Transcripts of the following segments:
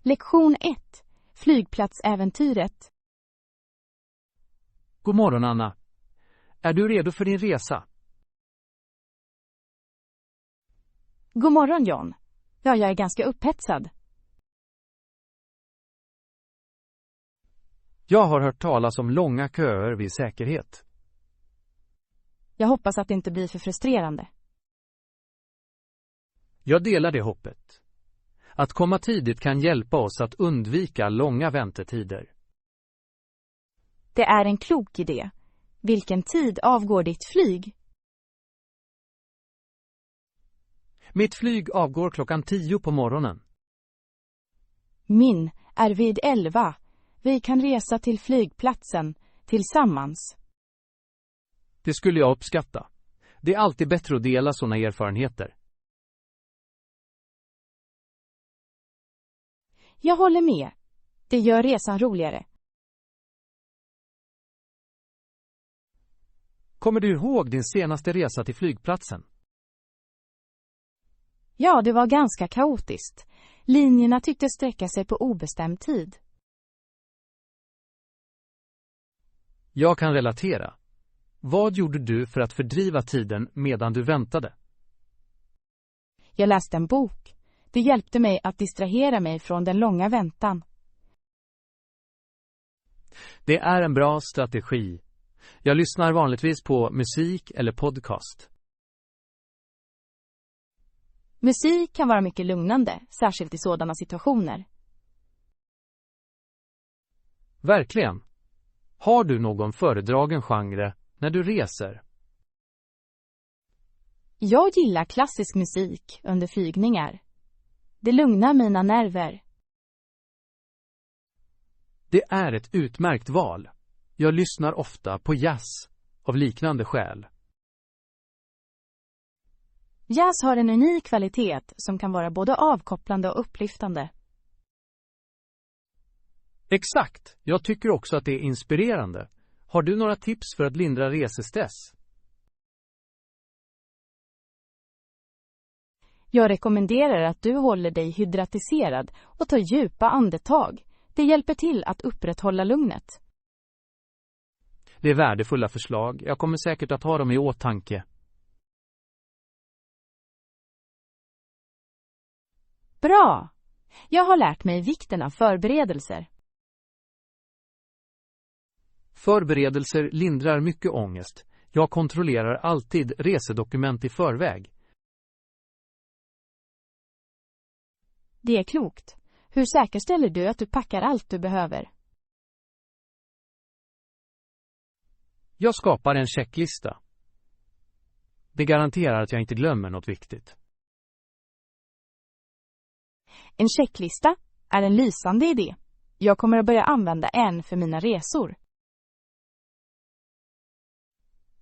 Lektion 1. Flygplatsäventyret. God morgon, Anna. Är du redo för din resa? God morgon, John. Ja, jag är ganska upphetsad. Jag har hört talas om långa köer vid säkerhet. Jag hoppas att det inte blir för frustrerande. Jag delar det hoppet. Att komma tidigt kan hjälpa oss att undvika långa väntetider. Det är en klok idé. Vilken tid avgår ditt flyg? Mitt flyg avgår klockan 10 på morgonen. Min är vid 11. Vi kan resa till flygplatsen tillsammans. Det skulle jag uppskatta. Det är alltid bättre att dela sådana erfarenheter. Jag håller med. Det gör resan roligare. Kommer du ihåg din senaste resa till flygplatsen? Ja, det var ganska kaotiskt. Linjerna tyckte sträcka sig på obestämd tid. Jag kan relatera. Vad gjorde du för att fördriva tiden medan du väntade? Jag läste en bok. Det hjälpte mig att distrahera mig från den långa väntan. Det är en bra strategi. Jag lyssnar vanligtvis på musik eller podcast. Musik kan vara mycket lugnande, särskilt i sådana situationer. Verkligen. Har du någon föredragen genre när du reser? Jag gillar klassisk musik under flygningar. Det lugnar mina nerver. Det är ett utmärkt val. Jag lyssnar ofta på jazz av liknande skäl. Jazz har en unik kvalitet som kan vara både avkopplande och upplyftande. Exakt. Jag tycker också att det är inspirerande. Har du några tips för att lindra resestress? Jag rekommenderar att du håller dig hydratiserad och tar djupa andetag. Det hjälper till att upprätthålla lugnet. Det är värdefulla förslag. Jag kommer säkert att ha dem i åtanke. Bra! Jag har lärt mig vikten av förberedelser. Förberedelser lindrar mycket ångest. Jag kontrollerar alltid resedokument i förväg. Det är klokt. Hur säkerställer du att du packar allt du behöver? Jag skapar en checklista. Det garanterar att jag inte glömmer något viktigt. En checklista är en lysande idé. Jag kommer att börja använda en för mina resor.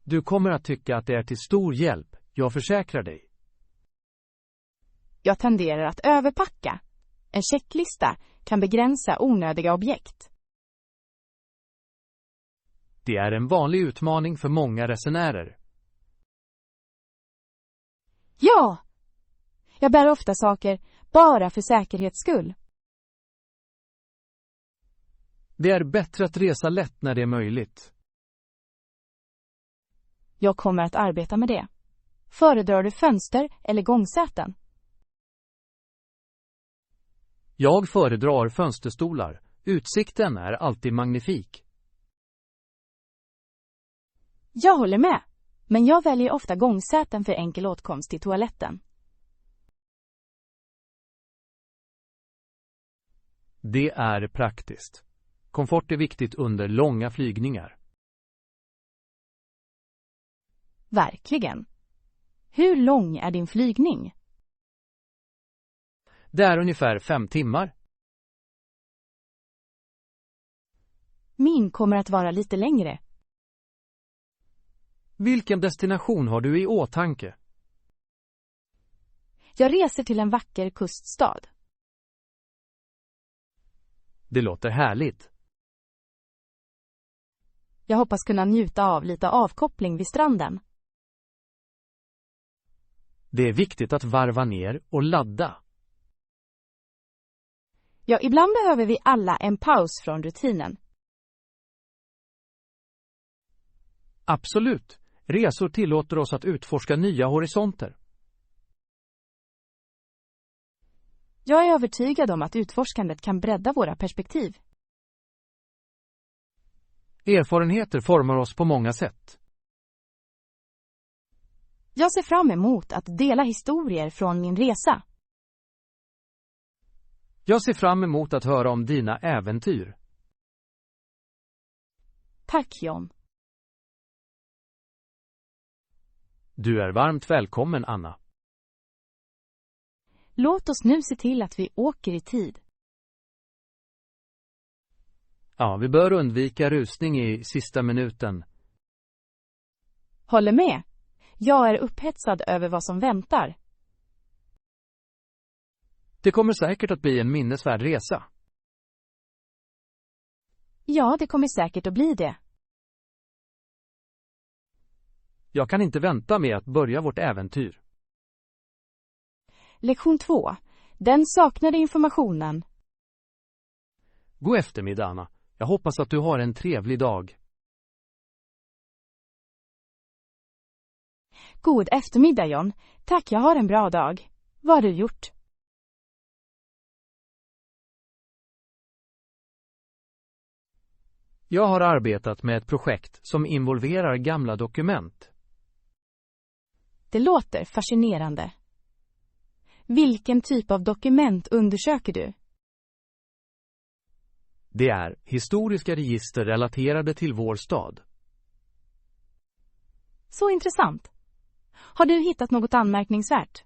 Du kommer att tycka att det är till stor hjälp, jag försäkrar dig. Jag tenderar att överpacka. En checklista kan begränsa onödiga objekt. Det är en vanlig utmaning för många resenärer. Ja! Jag bär ofta saker bara för säkerhets skull. Det är bättre att resa lätt när det är möjligt. Jag kommer att arbeta med det. Föredrar du fönster eller gångsäten? Jag föredrar fönsterstolar. Utsikten är alltid magnifik. Jag håller med, men jag väljer ofta gångsäten för enkel åtkomst till toaletten. Det är praktiskt. Komfort är viktigt under långa flygningar. Verkligen. Hur lång är din flygning? Det är ungefär 5 timmar. Min kommer att vara lite längre. Vilken destination har du i åtanke? Jag reser till en vacker kuststad. Det låter härligt. Jag hoppas kunna njuta av lite avkoppling vid stranden. Det är viktigt att varva ner och ladda. Ja, ibland behöver vi alla en paus från rutinen. Absolut. Resor tillåter oss att utforska nya horisonter. Jag är övertygad om att utforskandet kan bredda våra perspektiv. Erfarenheter formar oss på många sätt. Jag ser fram emot att dela historier från min resa. Jag ser fram emot att höra om dina äventyr. Tack, John. Du är varmt välkommen, Anna. Låt oss nu se till att vi åker i tid. Ja, vi bör undvika rusning i sista minuten. Håller med. Jag är upphetsad över vad som väntar. Det kommer säkert att bli en minnesvärd resa. Ja, det kommer säkert att bli det. Jag kan inte vänta med att börja vårt äventyr. Lektion 2. Den saknade informationen. God eftermiddag, Anna. Jag hoppas att du har en trevlig dag. God eftermiddag, John. Tack, jag har en bra dag. Vad har du gjort? Jag har arbetat med ett projekt som involverar gamla dokument. Det låter fascinerande. Vilken typ av dokument undersöker du? Det är historiska register relaterade till vår stad. Så intressant. Har du hittat något anmärkningsvärt?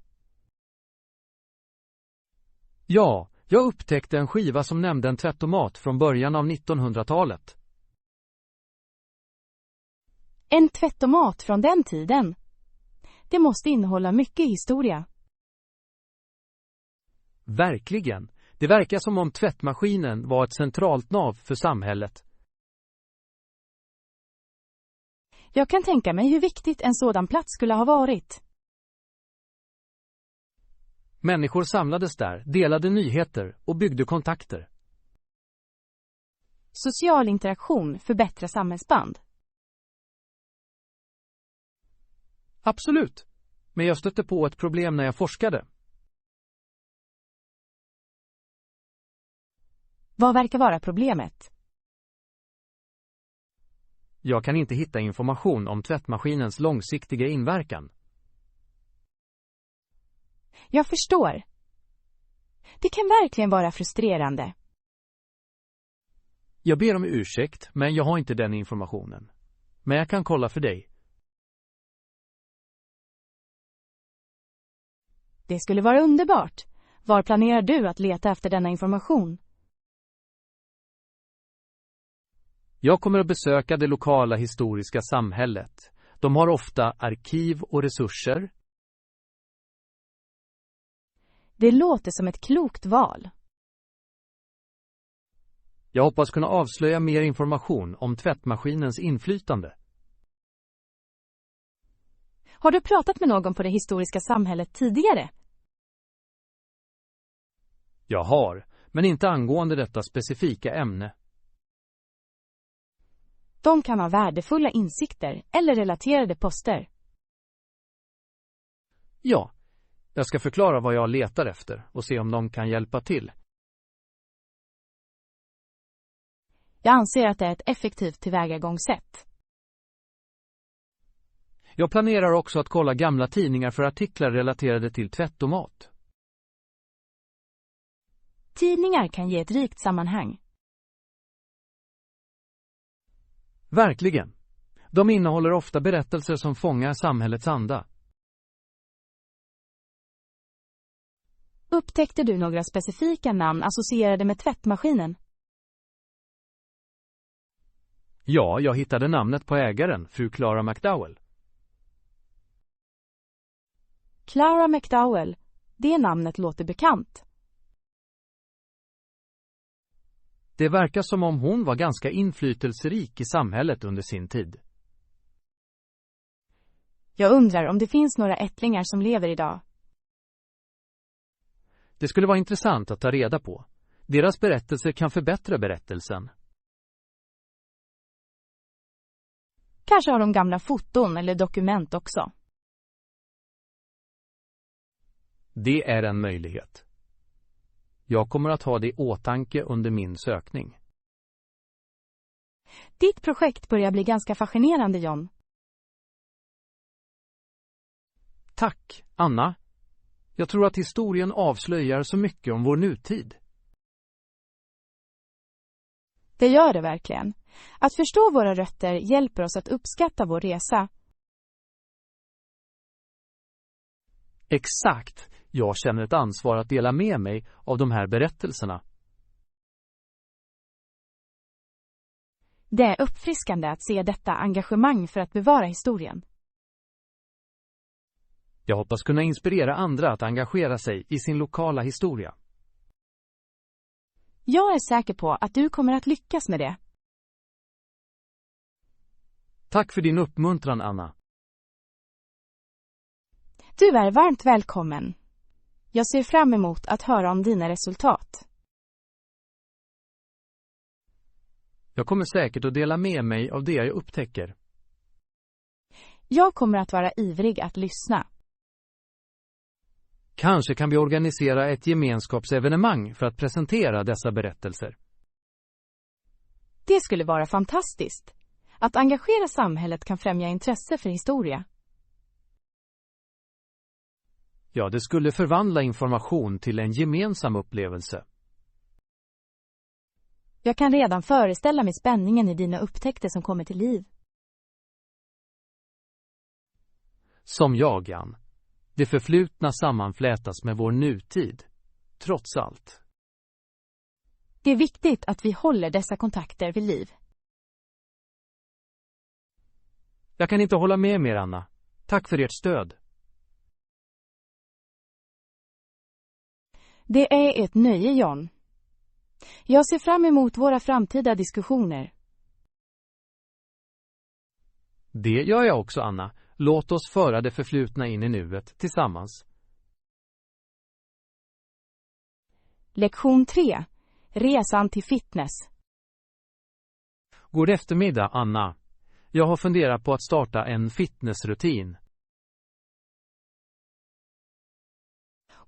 Ja, jag upptäckte en skiva som nämnde en tvättomat från början av 1900-talet. En tvättomat från den tiden. Det måste innehålla mycket historia. Verkligen. Det verkar som om tvättmaskinen var ett centralt nav för samhället. Jag kan tänka mig hur viktigt en sådan plats skulle ha varit. Människor samlades där, delade nyheter och byggde kontakter. Social interaktion förbättrar samhällsband. Absolut. Men jag stötte på ett problem när jag forskade. Vad verkar vara problemet? Jag kan inte hitta information om tvättmaskinens långsiktiga inverkan. Jag förstår. Det kan verkligen vara frustrerande. Jag ber om ursäkt, men jag har inte den informationen. Men jag kan kolla för dig. Det skulle vara underbart. Var planerar du att leta efter denna information? Jag kommer att besöka det lokala historiska samhället. De har ofta arkiv och resurser. Det låter som ett klokt val. Jag hoppas kunna avslöja mer information om tvättmaskinens inflytande. Har du pratat med någon på det historiska samhället tidigare? Jag har, men inte angående detta specifika ämne. De kan ha värdefulla insikter eller relaterade poster. Ja, jag ska förklara vad jag letar efter och se om de kan hjälpa till. Jag anser att det är ett effektivt tillvägagångssätt. Jag planerar också att kolla gamla tidningar för artiklar relaterade till tvättomat. Tidningar kan ge ett rikt sammanhang. Verkligen. De innehåller ofta berättelser som fångar samhällets anda. Upptäckte du några specifika namn associerade med tvättmaskinen? Ja, jag hittade namnet på ägaren, fru Clara McDowell. Clara McDowell. Det namnet låter bekant. Det verkar som om hon var ganska inflytelserik i samhället under sin tid. Jag undrar om det finns några ättlingar som lever idag. Det skulle vara intressant att ta reda på. Deras berättelser kan förbättra berättelsen. Kanske har de gamla foton eller dokument också. Det är en möjlighet. Jag kommer att ha det i åtanke under min sökning. Ditt projekt börjar bli ganska fascinerande, John. Tack, Anna. Jag tror att historien avslöjar så mycket om vår nutid. Det gör det verkligen. Att förstå våra rötter hjälper oss att uppskatta vår resa. Exakt. Jag känner ett ansvar att dela med mig av de här berättelserna. Det är uppfriskande att se detta engagemang för att bevara historien. Jag hoppas kunna inspirera andra att engagera sig i sin lokala historia. Jag är säker på att du kommer att lyckas med det. Tack för din uppmuntran, Anna. Du är varmt välkommen. Jag ser fram emot att höra om dina resultat. Jag kommer säkert att dela med mig av det jag upptäcker. Jag kommer att vara ivrig att lyssna. Kanske kan vi organisera ett gemenskapsevenemang för att presentera dessa berättelser. Det skulle vara fantastiskt. Att engagera samhället kan främja intresse för historia. Ja, det skulle förvandla information till en gemensam upplevelse. Jag kan redan föreställa mig spänningen i dina upptäckter som kommer till liv. Som jag, Jan. Det förflutna sammanflätas med vår nutid, trots allt. Det är viktigt att vi håller dessa kontakter vid liv. Jag kan inte hålla med mer, Anna. Tack för ert stöd. Det är ett nöje, John. Jag ser fram emot våra framtida diskussioner. Det gör jag också, Anna. Låt oss föra det förflutna in i nuet tillsammans. Lektion 3. Resan till fitness. God eftermiddag, Anna. Jag har funderat på att starta en fitnessrutin.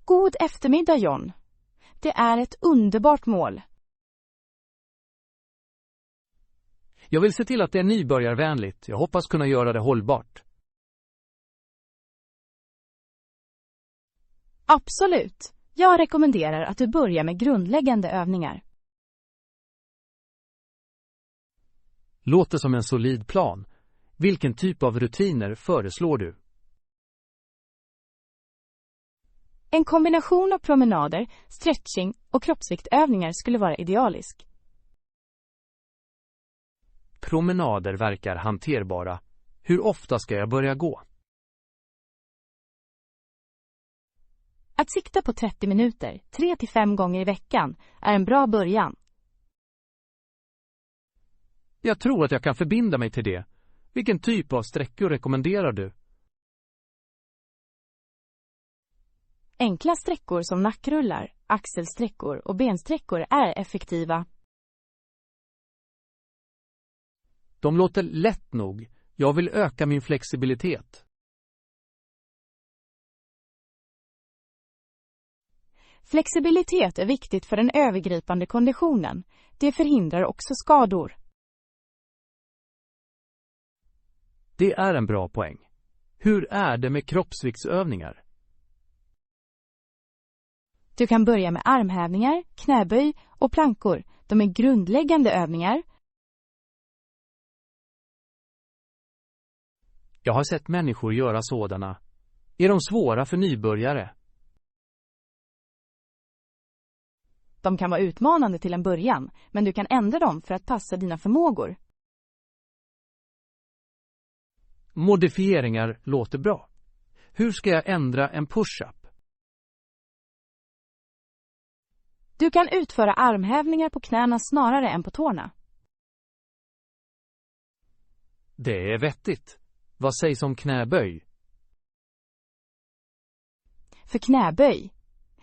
God eftermiddag, John. Det är ett underbart mål. Jag vill se till att det är nybörjarvänligt. Jag hoppas kunna göra det hållbart. Absolut. Jag rekommenderar att du börjar med grundläggande övningar. Låter som en solid plan. Vilken typ av rutiner föreslår du? En kombination av promenader, stretching och kroppsviktövningar skulle vara idealisk. Promenader verkar hanterbara. Hur ofta ska jag börja gå? Att sikta på 30 minuter, 3-5 gånger i veckan, är en bra början. Jag tror att jag kan förbinda mig till det. Vilken typ av sträckor rekommenderar du? Enkla sträckor som nackrullar, axelsträckor och bensträckor är effektiva. De låter lätt nog. Jag vill öka min flexibilitet. Flexibilitet är viktigt för den övergripande konditionen. Det förhindrar också skador. Det är en bra poäng. Hur är det med kroppsviktsövningar? Du kan börja med armhävningar, knäböj och plankor. De är grundläggande övningar. Jag har sett människor göra sådana. Är de svåra för nybörjare? De kan vara utmanande till en början, men du kan ändra dem för att passa dina förmågor. Modifieringar låter bra. Hur ska jag ändra en push-up? Du kan utföra armhävningar på knäna snarare än på tårna. Det är vettigt. Vad sägs om knäböj? För knäböj,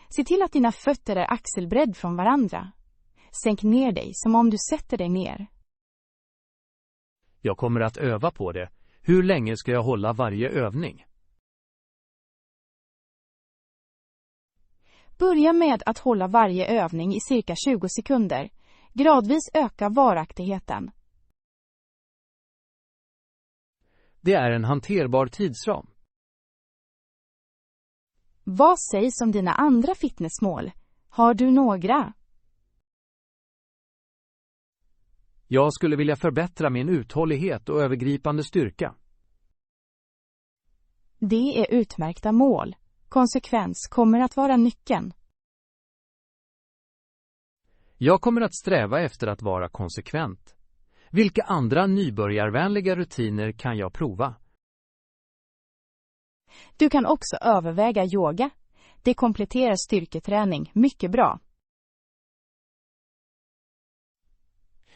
se till att dina fötter är axelbredd från varandra. Sänk ner dig som om du sätter dig ner. Jag kommer att öva på det. Hur länge ska jag hålla varje övning? Börja med att hålla varje övning i cirka 20 sekunder. Gradvis öka varaktigheten. Det är en hanterbar tidsram. Vad sägs om dina andra fitnessmål? Har du några? Jag skulle vilja förbättra min uthållighet och övergripande styrka. Det är utmärkta mål. Konsekvens kommer att vara nyckeln. Jag kommer att sträva efter att vara konsekvent. Vilka andra nybörjarvänliga rutiner kan jag prova? Du kan också överväga yoga. Det kompletterar styrketräning mycket bra.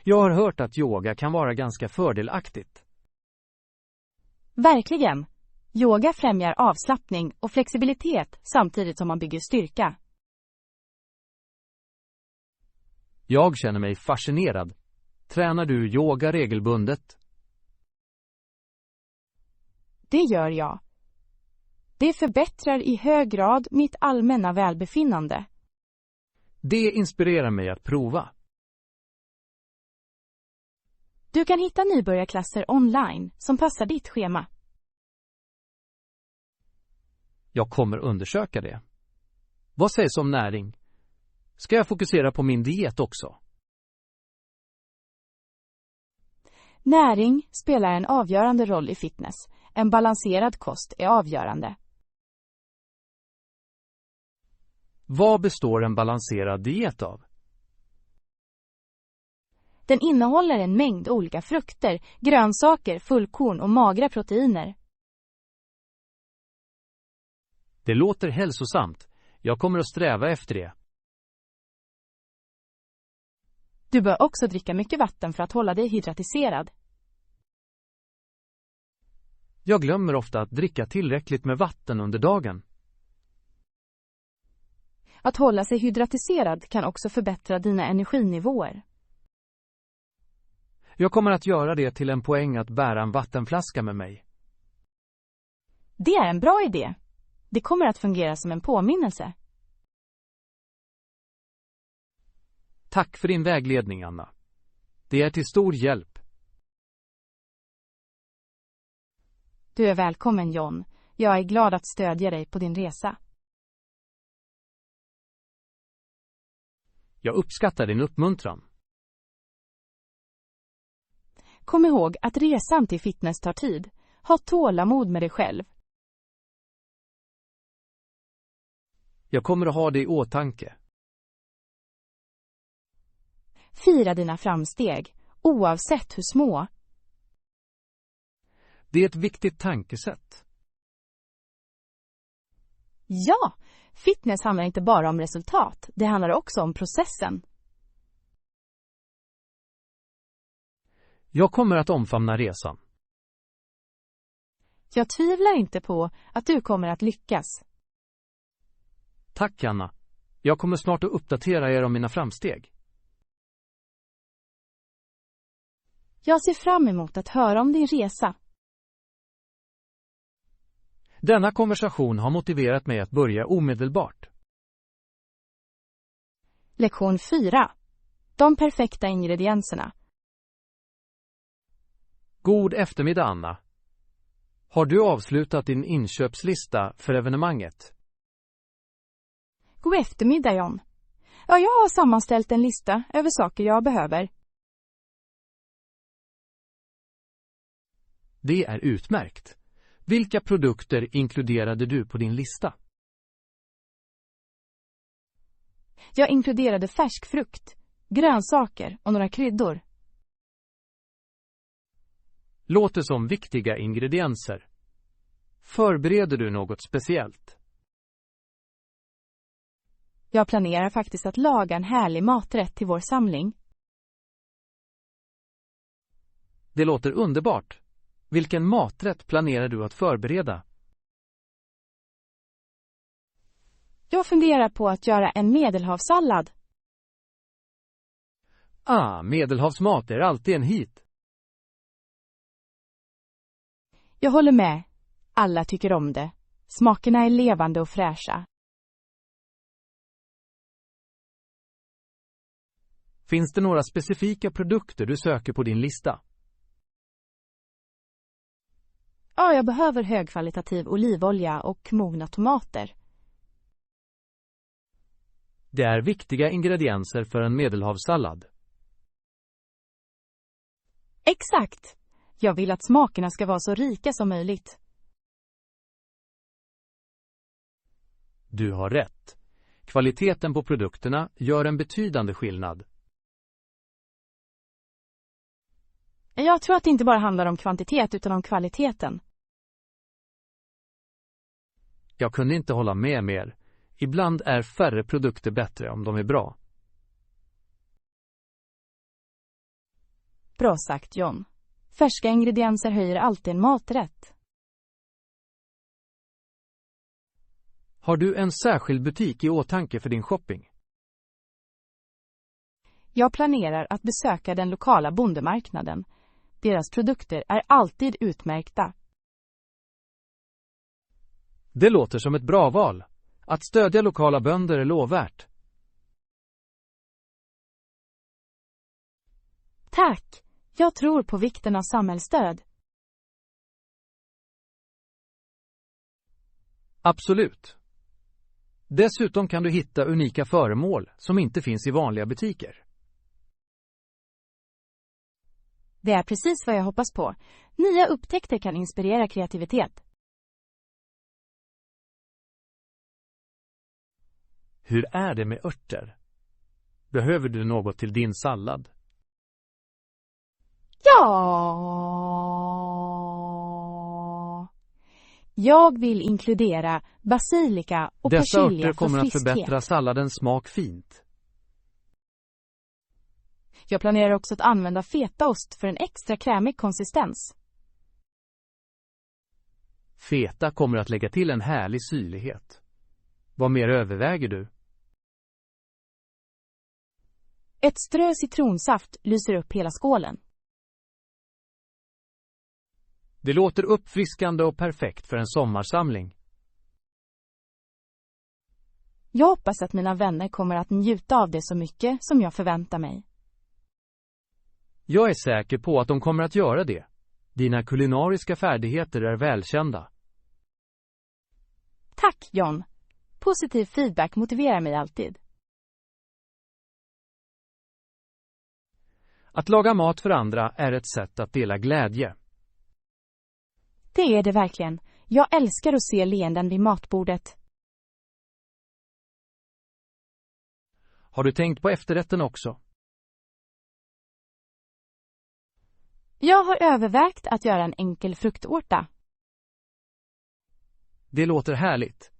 Jag har hört att yoga kan vara ganska fördelaktigt. Verkligen. Yoga främjar avslappning och flexibilitet samtidigt som man bygger styrka. Jag känner mig fascinerad. Tränar du yoga regelbundet? Det gör jag. Det förbättrar i hög grad mitt allmänna välbefinnande. Det inspirerar mig att prova. Du kan hitta nybörjarklasser online som passar ditt schema. Jag kommer undersöka det. Vad sägs om näring? Ska jag fokusera på min diet också? Näring spelar en avgörande roll i fitness. En balanserad kost är avgörande. Vad består en balanserad diet av? Den innehåller en mängd olika frukter, grönsaker, fullkorn och magra proteiner. Det låter hälsosamt. Jag kommer att sträva efter det. Du bör också dricka mycket vatten för att hålla dig hydratiserad. Jag glömmer ofta att dricka tillräckligt med vatten under dagen. Att hålla sig hydratiserad kan också förbättra dina energinivåer. Jag kommer att göra det till en poäng att bära en vattenflaska med mig. Det är en bra idé. Det kommer att fungera som en påminnelse. Tack för din vägledning, Anna. Det är till stor hjälp. Du är välkommen, John. Jag är glad att stödja dig på din resa. Jag uppskattar din uppmuntran. Kom ihåg att resan till fitness tar tid. Ha tålamod med dig själv. Jag kommer att ha det i åtanke. Fira dina framsteg, oavsett hur små. Det är ett viktigt tankesätt. Ja, fitness handlar inte bara om resultat. Det handlar också om processen. Jag kommer att omfamna resan. Jag tvivlar inte på att du kommer att lyckas. Tack, Anna. Jag kommer snart att uppdatera er om mina framsteg. Jag ser fram emot att höra om din resa. Denna konversation har motiverat mig att börja omedelbart. Lektion 4. De perfekta ingredienserna. God eftermiddag, Anna. Har du avslutat din inköpslista för evenemanget? God eftermiddag, John. Ja, jag har sammanställt en lista över saker jag behöver. Det är utmärkt. Vilka produkter inkluderade du på din lista? Jag inkluderade färsk frukt, grönsaker och några kryddor. Låter som viktiga ingredienser. Förbereder du något speciellt? Jag planerar faktiskt att laga en härlig maträtt till vår samling. Det låter underbart. Vilken maträtt planerar du att förbereda? Jag funderar på att göra en medelhavssallad. Medelhavsmat är alltid en hit. Jag håller med. Alla tycker om det. Smakerna är levande och fräscha. Finns det några specifika produkter du söker på din lista? Ja, jag behöver högkvalitativ olivolja och mogna tomater. Det är viktiga ingredienser för en medelhavssallad. Exakt! Jag vill att smakerna ska vara så rika som möjligt. Du har rätt. Kvaliteten på produkterna gör en betydande skillnad. Jag tror att det inte bara handlar om kvantitet utan om kvaliteten. Jag kunde inte hålla med mer. Ibland är färre produkter bättre om de är bra. Bra sagt, John. Färska ingredienser höjer alltid en maträtt. Har du en särskild butik i åtanke för din shopping? Jag planerar att besöka den lokala bondemarknaden. Deras produkter är alltid utmärkta. Det låter som ett bra val. Att stödja lokala bönder är lovvärt. Tack! Jag tror på vikten av samhällsstöd. Absolut. Dessutom kan du hitta unika föremål som inte finns i vanliga butiker. Det är precis vad jag hoppas på. Nya upptäckter kan inspirera kreativitet. Hur är det med örter? Behöver du något till din sallad? Ja! Jag vill inkludera basilika och Dessa persilja örter kommer för att friskhet. förbättra salladens smak fint. Jag planerar också att använda fetaost för en extra krämig konsistens. Feta kommer att lägga till en härlig syrlighet. Vad mer överväger du? Ett strö citronsaft lyser upp hela skålen. Det låter uppfriskande och perfekt för en sommarsamling. Jag hoppas att mina vänner kommer att njuta av det så mycket som jag förväntar mig. Jag är säker på att de kommer att göra det. Dina kulinariska färdigheter är välkända. Tack, John. Positiv feedback motiverar mig alltid. Att laga mat för andra är ett sätt att dela glädje. Det är det verkligen. Jag älskar att se leenden vid matbordet. Har du tänkt på efterrätten också? Jag har övervägt att göra en enkel frukttårta. Det låter härligt.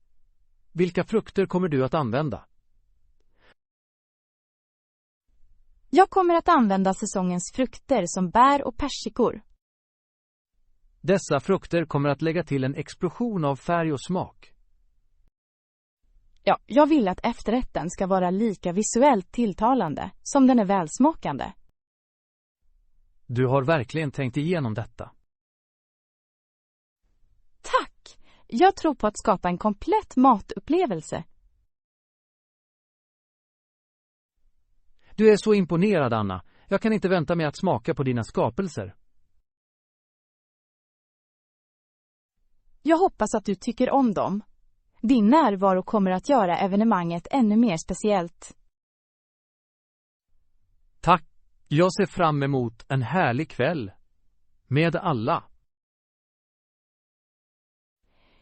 Vilka frukter kommer du att använda? Jag kommer att använda säsongens frukter som bär och persikor. Dessa frukter kommer att lägga till en explosion av färg och smak. Ja, jag vill att efterrätten ska vara lika visuellt tilltalande som den är välsmakande. Du har verkligen tänkt igenom detta. Tack! Jag tror på att skapa en komplett matupplevelse. Du är så imponerad, Anna. Jag kan inte vänta mig att smaka på dina skapelser. Jag hoppas att du tycker om dem. Din närvaro kommer att göra evenemanget ännu mer speciellt. Tack. Jag ser fram emot en härlig kväll. Med alla.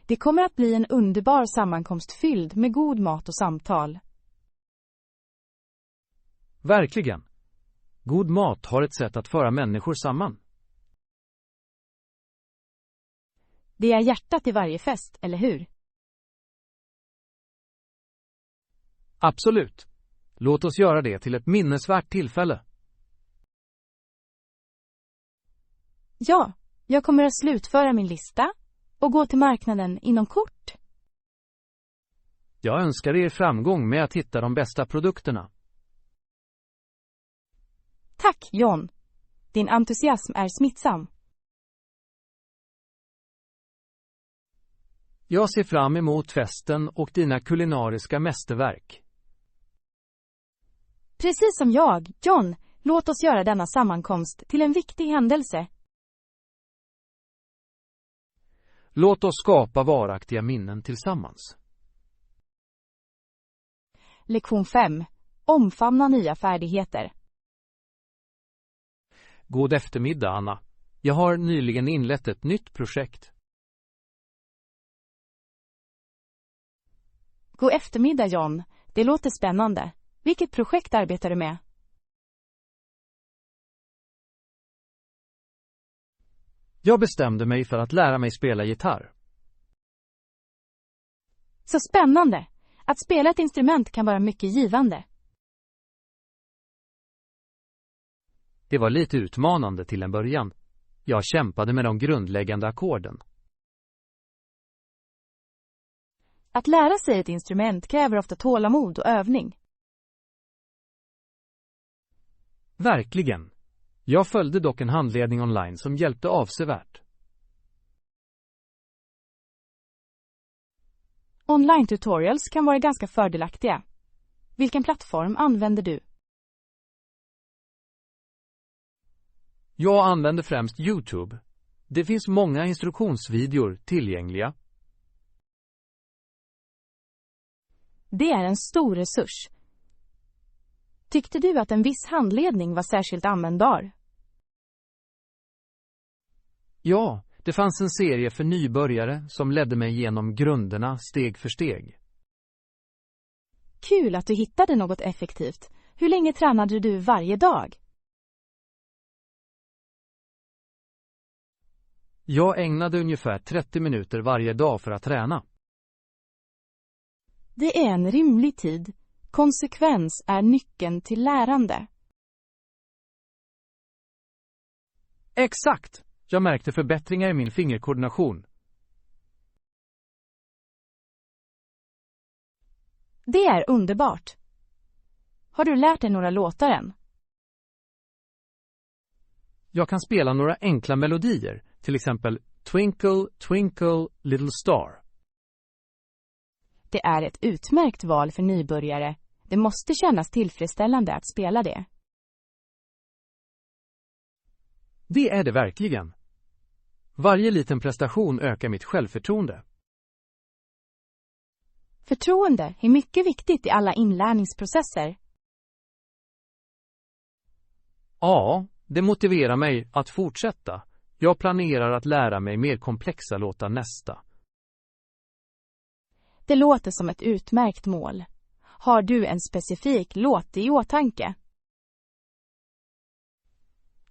Det kommer att bli en underbar sammankomst fylld med god mat och samtal. Verkligen. God mat har ett sätt att föra människor samman. Det är hjärtat i varje fest, eller hur? Absolut. Låt oss göra det till ett minnesvärt tillfälle. Ja, jag kommer att slutföra min lista och gå till marknaden inom kort. Jag önskar er framgång med att hitta de bästa produkterna. Tack, John. Din entusiasm är smittsam. Jag ser fram emot festen och dina kulinariska mästerverk. Precis som jag, John, låt oss göra denna sammankomst till en viktig händelse. Låt oss skapa varaktiga minnen tillsammans. Lektion 5. Omfamna nya färdigheter. God eftermiddag, Anna. Jag har nyligen inlett ett nytt projekt. God eftermiddag, John. Det låter spännande. Vilket projekt arbetar du med? Jag bestämde mig för att lära mig spela gitarr. Så spännande! Att spela ett instrument kan vara mycket givande. Det var lite utmanande till en början. Jag kämpade med de grundläggande ackorden. Att lära sig ett instrument kräver ofta tålamod och övning. Verkligen. Jag följde dock en handledning online som hjälpte avsevärt. Online tutorials kan vara ganska fördelaktiga. Vilken plattform använder du? Jag använder främst YouTube. Det finns många instruktionsvideor tillgängliga. Det är en stor resurs. Tyckte du att en viss handledning var särskilt användbar? Ja, det fanns en serie för nybörjare som ledde mig genom grunderna steg för steg. Kul att du hittade något effektivt. Hur länge tränade du varje dag? Jag ägnade ungefär 30 minuter varje dag för att träna. Det är en rimlig tid. Konsekvens är nyckeln till lärande. Exakt! Jag märkte förbättringar i min fingerkoordination. Det är underbart. Har du lärt dig några låtar än? Jag kan spela några enkla melodier, till exempel Twinkle, Twinkle, Little Star. Det är ett utmärkt val för nybörjare. Det måste kännas tillfredsställande att spela det. Det är det verkligen. Varje liten prestation ökar mitt självförtroende. Förtroende är mycket viktigt i alla inlärningsprocesser. Ja, det motiverar mig att fortsätta. Jag planerar att lära mig mer komplexa låtar nästa. Det låter som ett utmärkt mål. Har du en specifik låt i åtanke?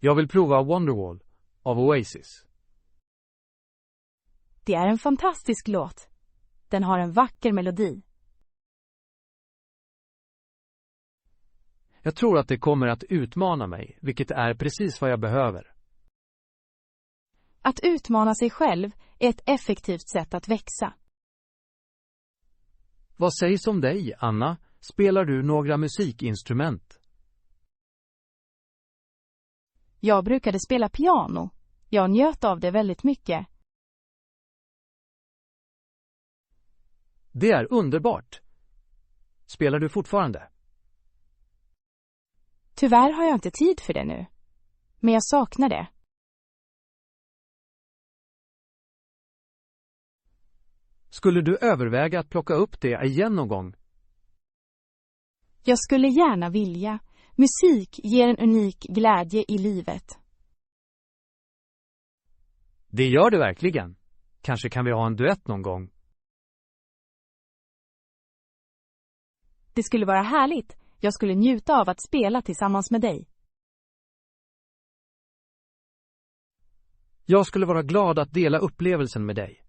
Jag vill prova Wonderwall av Oasis. Det är en fantastisk låt. Den har en vacker melodi. Jag tror att det kommer att utmana mig, vilket är precis vad jag behöver. Att utmana sig själv är ett effektivt sätt att växa. Vad sägs om dig, Anna? Spelar du några musikinstrument? Jag brukade spela piano. Jag njöt av det väldigt mycket. Det är underbart. Spelar du fortfarande? Tyvärr har jag inte tid för det nu. Men jag saknar det. Skulle du överväga att plocka upp det igen någon gång? Jag skulle gärna vilja. Musik ger en unik glädje i livet. Det gör det verkligen. Kanske kan vi ha en duett någon gång. Det skulle vara härligt. Jag skulle njuta av att spela tillsammans med dig. Jag skulle vara glad att dela upplevelsen med dig.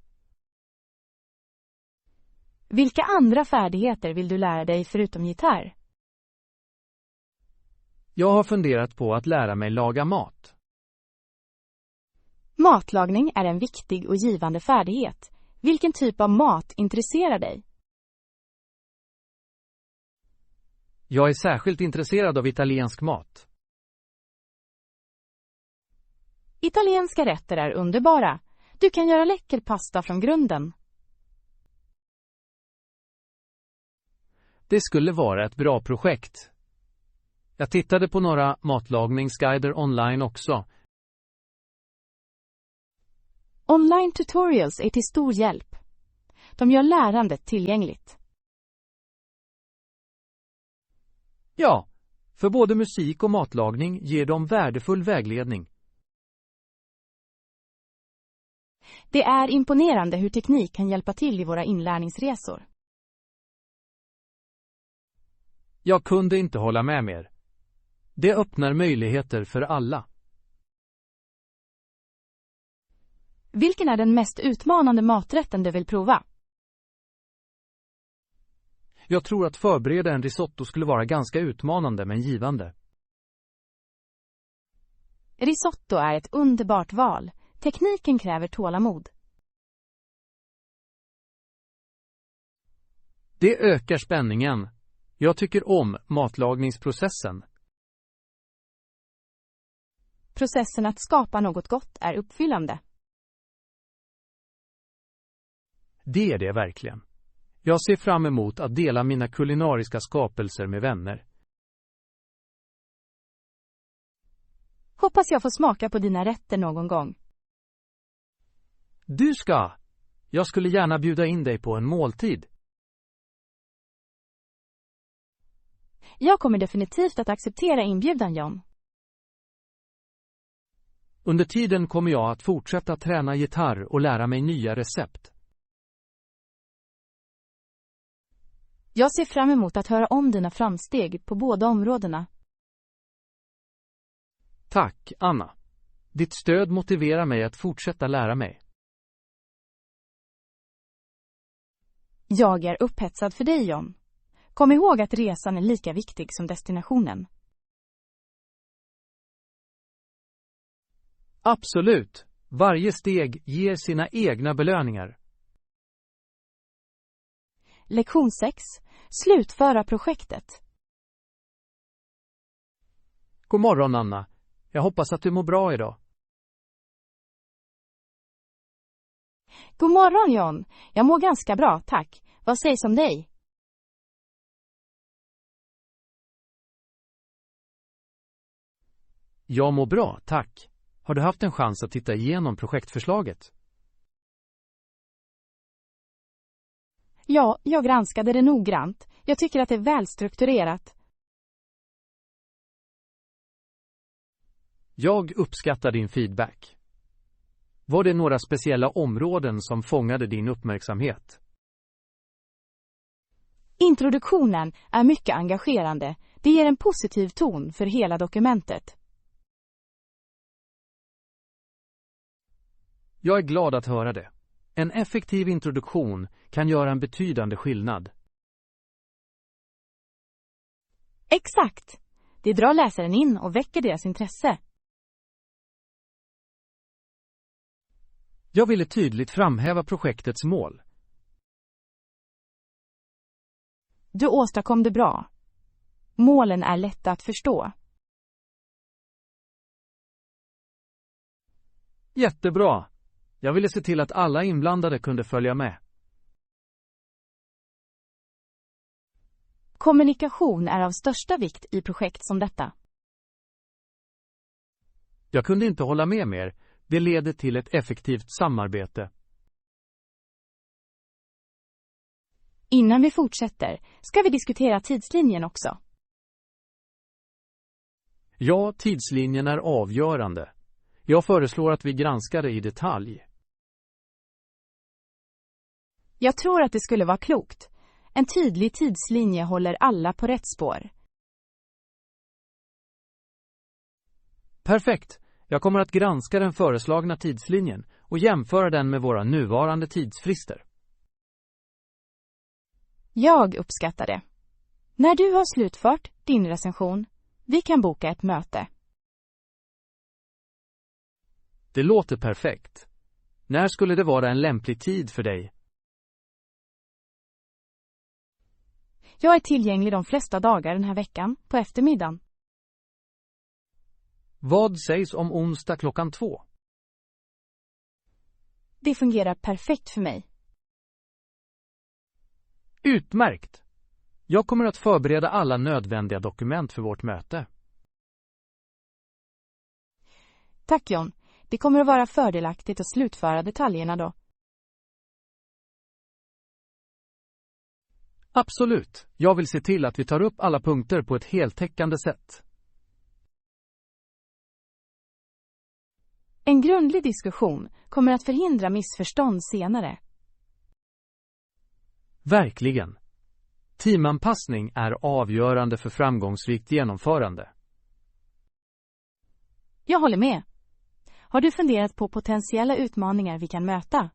Vilka andra färdigheter vill du lära dig förutom gitarr? Jag har funderat på att lära mig laga mat. Matlagning är en viktig och givande färdighet. Vilken typ av mat intresserar dig? Jag är särskilt intresserad av italiensk mat. Italienska rätter är underbara. Du kan göra läcker pasta från grunden. Det skulle vara ett bra projekt. Jag tittade på några matlagningsguider online också. Online tutorials är till stor hjälp. De gör lärandet tillgängligt. Ja, för både musik och matlagning ger de värdefull vägledning. Det är imponerande hur teknik kan hjälpa till i våra inlärningsresor. Jag kunde inte hålla med mer. Det öppnar möjligheter för alla. Vilken är den mest utmanande maträtten du vill prova? Jag tror att förbereda en risotto skulle vara ganska utmanande men givande. Risotto är ett underbart val. Tekniken kräver tålamod. Det ökar spänningen. Jag tycker om matlagningsprocessen. Processen att skapa något gott är uppfyllande. Det är det verkligen. Jag ser fram emot att dela mina kulinariska skapelser med vänner. Hoppas jag får smaka på dina rätter någon gång. Du ska! Jag skulle gärna bjuda in dig på en måltid. Jag kommer definitivt att acceptera inbjudan, John. Under tiden kommer jag att fortsätta träna gitarr och lära mig nya recept. Jag ser fram emot att höra om dina framsteg på båda områdena. Tack, Anna. Ditt stöd motiverar mig att fortsätta lära mig. Jag är upphetsad för dig, John. Kom ihåg att resan är lika viktig som destinationen. Absolut. Varje steg ger sina egna belöningar. Lektion 6. Slutföra projektet. God morgon, Anna. Jag hoppas att du mår bra idag. God morgon, John. Jag mår ganska bra, tack. Vad sägs om dig? Jag mår bra, tack. Har du haft en chans att titta igenom projektförslaget? Ja, jag granskade det noggrant. Jag tycker att det är välstrukturerat. Jag uppskattar din feedback. Var det några speciella områden som fångade din uppmärksamhet? Introduktionen är mycket engagerande. Det ger en positiv ton för hela dokumentet. Jag är glad att höra det. En effektiv introduktion kan göra en betydande skillnad. Exakt! Det drar läsaren in och väcker deras intresse. Jag ville tydligt framhäva projektets mål. Du åstadkom det bra. Målen är lätta att förstå. Jättebra! Jag ville se till att alla inblandade kunde följa med. Kommunikation är av största vikt i projekt som detta. Jag kunde inte hålla med mer. Det leder till ett effektivt samarbete. Innan vi fortsätter ska vi diskutera tidslinjen också. Ja, tidslinjen är avgörande. Jag föreslår att vi granskar det i detalj. Jag tror att det skulle vara klokt. En tydlig tidslinje håller alla på rätt spår. Perfekt! Jag kommer att granska den föreslagna tidslinjen och jämföra den med våra nuvarande tidsfrister. Jag uppskattar det. När du har slutfört din recension, vi kan boka ett möte. Det låter perfekt. När skulle det vara en lämplig tid för dig? Jag är tillgänglig de flesta dagar den här veckan, på eftermiddagen. Vad sägs om onsdag klockan 2? Det fungerar perfekt för mig. Utmärkt! Jag kommer att förbereda alla nödvändiga dokument för vårt möte. Tack John. Det kommer att vara fördelaktigt att slutföra detaljerna då. Absolut. Jag vill se till att vi tar upp alla punkter på ett heltäckande sätt. En grundlig diskussion kommer att förhindra missförstånd senare. Verkligen. Teamanpassning är avgörande för framgångsrikt genomförande. Jag håller med. Har du funderat på potentiella utmaningar vi kan möta?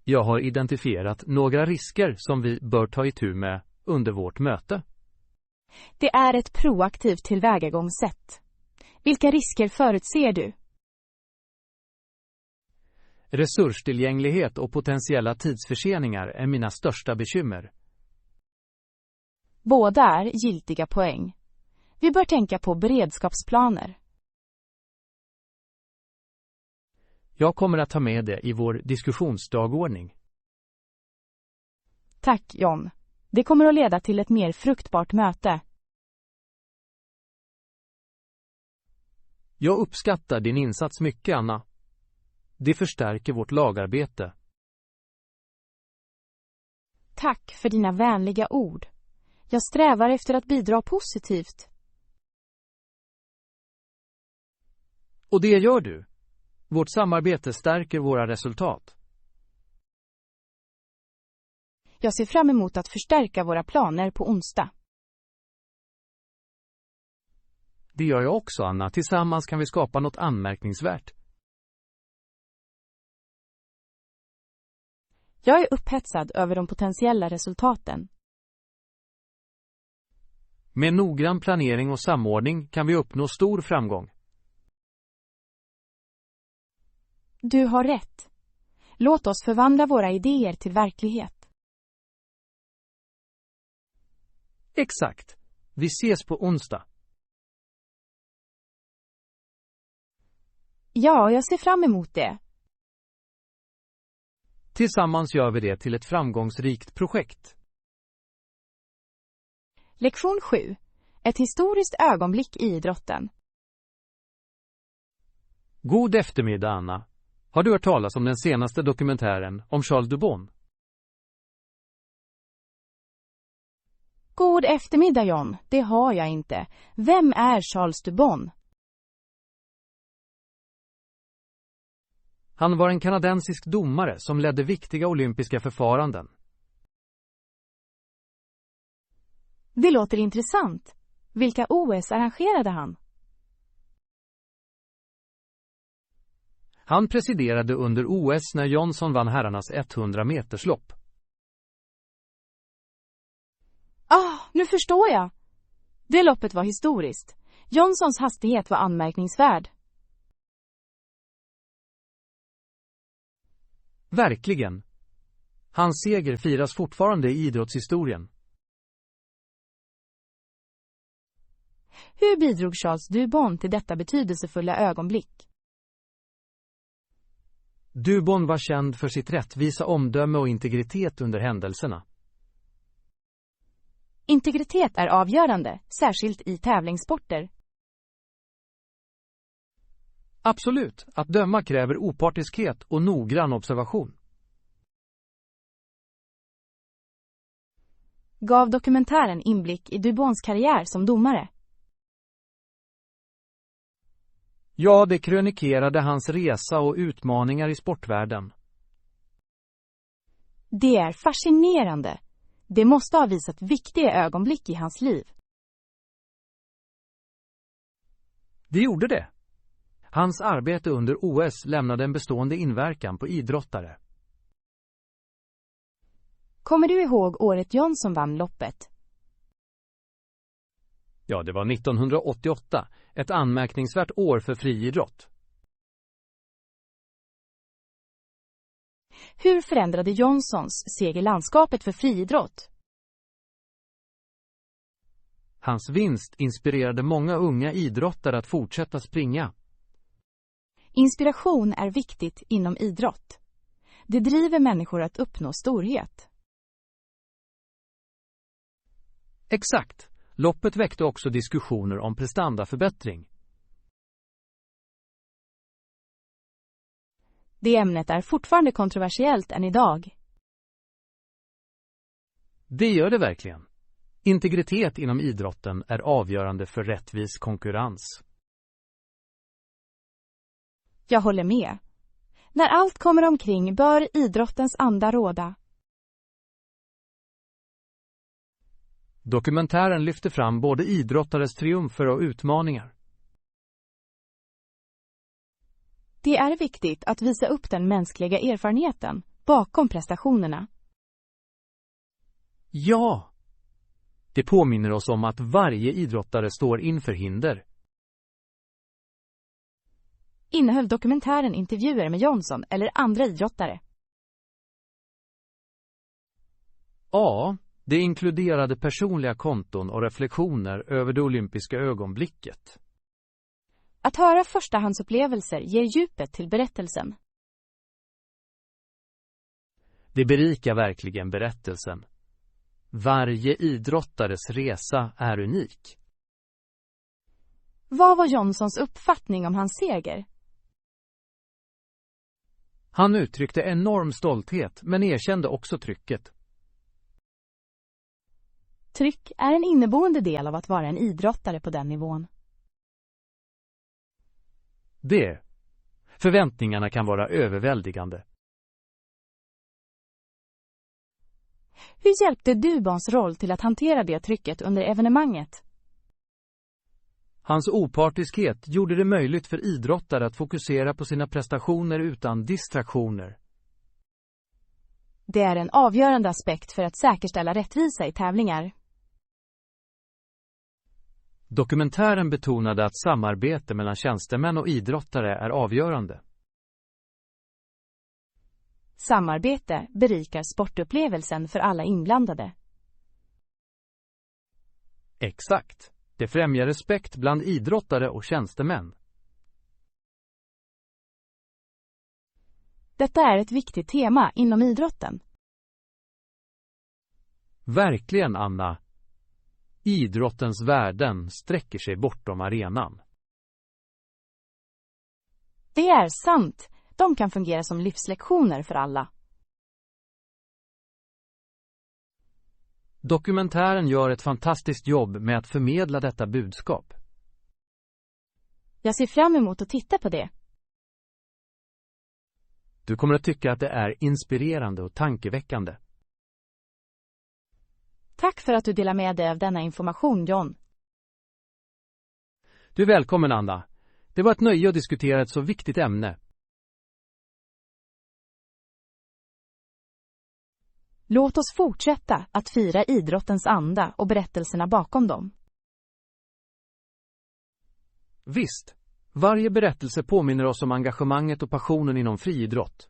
Jag har identifierat några risker som vi bör ta itu med under vårt möte. Det är ett proaktivt tillvägagångssätt. Vilka risker förutser du? Resurstillgänglighet och potentiella tidsförseningar är mina största bekymmer. Båda är giltiga poäng. Vi bör tänka på beredskapsplaner. Jag kommer att ta med det i vår diskussionsdagordning. Tack John. Det kommer att leda till ett mer fruktbart möte. Jag uppskattar din insats mycket, Anna. Det förstärker vårt lagarbete. Tack för dina vänliga ord. Jag strävar efter att bidra positivt. Och det gör du. Vårt samarbete stärker våra resultat. Jag ser fram emot att förstärka våra planer på onsdag. Det gör jag också, Anna. Tillsammans kan vi skapa något anmärkningsvärt. Jag är upphetsad över de potentiella resultaten. Med noggrann planering och samordning kan vi uppnå stor framgång. Du har rätt. Låt oss förvandla våra idéer till verklighet. Exakt. Vi ses på onsdag. Ja, jag ser fram emot det. Tillsammans gör vi det till ett framgångsrikt projekt. Lektion 7. Ett historiskt ögonblick i idrotten. God eftermiddag, Anna. Har du hört talas om den senaste dokumentären om Charles Dubon? God eftermiddag John. Det har jag inte. Vem är Charles Dubon? Han var en kanadensisk domare som ledde viktiga olympiska förfaranden. Det låter intressant. Vilka OS arrangerade han? Han presiderade under OS när Johnson vann herrarnas 100-meterslopp. Nu förstår jag. Det loppet var historiskt. Johnsons hastighet var anmärkningsvärd. Verkligen. Hans seger firas fortfarande i idrottshistorien. Hur bidrog Charles Dubon till detta betydelsefulla ögonblick? Dubon var känd för sitt rättvisa omdöme och integritet under händelserna. Integritet är avgörande, särskilt i tävlingssporter. Absolut, att döma kräver opartiskhet och noggrann observation. Gav dokumentären inblick i Dubons karriär som domare? Ja, det krönikerade hans resa och utmaningar i sportvärlden. Det är fascinerande. Det måste ha visat viktiga ögonblick i hans liv. Det gjorde det. Hans arbete under OS lämnade en bestående inverkan på idrottare. Kommer du ihåg året Johnson vann loppet? Ja, det var 1988, ett anmärkningsvärt år för friidrott. Hur förändrade Johnsons seger landskapet för friidrott? Hans vinst inspirerade många unga idrottare att fortsätta springa. Inspiration är viktigt inom idrott. Det driver människor att uppnå storhet. Exakt. Loppet väckte också diskussioner om prestandaförbättring. Det ämnet är fortfarande kontroversiellt än idag. Det gör det verkligen. Integritet inom idrotten är avgörande för rättvis konkurrens. Jag håller med. När allt kommer omkring bör idrottens anda råda. Dokumentären lyfter fram både idrottares triumfer och utmaningar. Det är viktigt att visa upp den mänskliga erfarenheten bakom prestationerna. Ja! Det påminner oss om att varje idrottare står inför hinder. Innehöll dokumentären intervjuer med Johnson eller andra idrottare? Ja, det inkluderade personliga konton och reflektioner över det olympiska ögonblicket. Att höra förstahandsupplevelser ger djupet till berättelsen. Det berikar verkligen berättelsen. Varje idrottares resa är unik. Vad var Johnsons uppfattning om hans seger? Han uttryckte enorm stolthet men erkände också trycket. Tryck är en inneboende del av att vara en idrottare på den nivån. Förväntningarna kan vara överväldigande. Hur hjälpte Dubons roll till att hantera det trycket under evenemanget? Hans opartiskhet gjorde det möjligt för idrottare att fokusera på sina prestationer utan distraktioner. Det är en avgörande aspekt för att säkerställa rättvisa i tävlingar. Dokumentären betonade att samarbete mellan tjänstemän och idrottare är avgörande. Samarbete berikar sportupplevelsen för alla inblandade. Exakt. Det främjar respekt bland idrottare och tjänstemän. Detta är ett viktigt tema inom idrotten. Verkligen, Anna. Idrottens värden sträcker sig bortom arenan. Det är sant. De kan fungera som livslektioner för alla. Dokumentären gör ett fantastiskt jobb med att förmedla detta budskap. Jag ser fram emot att titta på det. Du kommer att tycka att det är inspirerande och tankeväckande. Tack för att du delar med dig av denna information, John. Du är välkommen, Anna. Det var ett nöje att diskutera ett så viktigt ämne. Låt oss fortsätta att fira idrottens anda och berättelserna bakom dem. Visst, varje berättelse påminner oss om engagemanget och passionen inom friidrott.